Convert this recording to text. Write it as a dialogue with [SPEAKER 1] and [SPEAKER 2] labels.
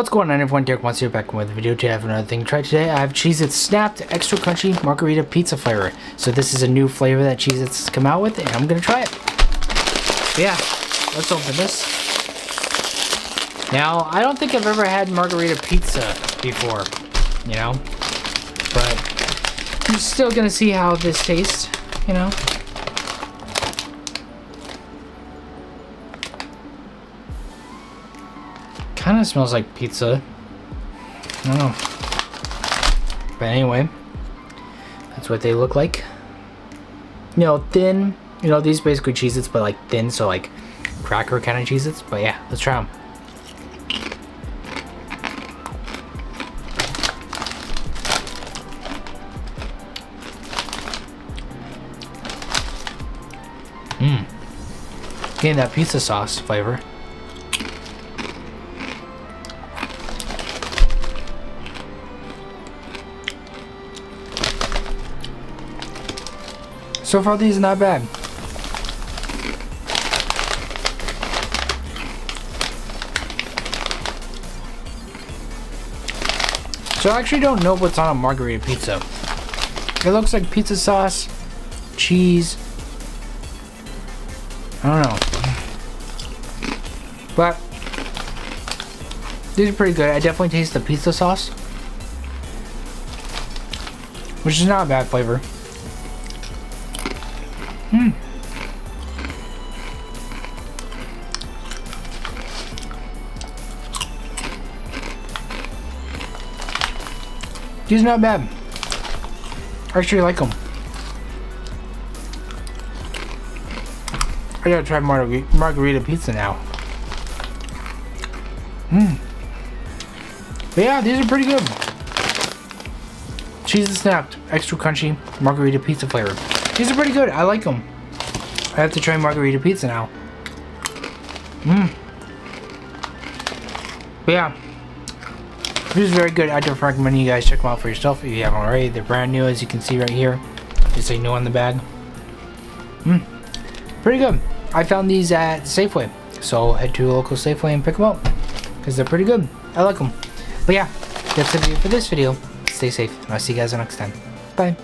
[SPEAKER 1] What's going on, everyone? Derrikmonster here, back with a video. Today I have another thing to try. Today I have Cheez-It Snapped Extra Crunchy Margherita Pizza flavor. So this is a new flavor that Cheez-It's come out with, and I'm gonna try it. So yeah, let's open this. Now, I don't think I've ever had Margherita pizza before, you know, but I'm still gonna see how this tastes, you know. Kind of smells like pizza. I don't know. But anyway, that's what they look like. You know, thin. You know, these basically Cheez-Its, but like thin, so like cracker kind of Cheez-Its. But yeah, let's try them. Getting that pizza sauce flavor. So far, these are not bad. So I actually don't know what's on a Margherita pizza. It looks like pizza sauce, cheese. I don't know. But these are pretty good. I definitely taste the pizza sauce, which is not a bad flavor. These are not bad. I actually like them. I gotta try Margherita pizza now. But yeah, these are pretty good. Cheez-It Snapped Extra Crunchy Margherita Pizza flavor. These are pretty good. I like them. I have to try Margherita pizza now. But yeah, this is very good. I definitely recommend you guys check them out for yourself if you haven't already. They're brand new, as you can see right here. Just say no on the bag. Pretty good. I found these at Safeway, so head to a local Safeway and pick them up because they're pretty good. I like them. But yeah, that's it for this video. Stay safe, and I'll see you guys next time. Bye.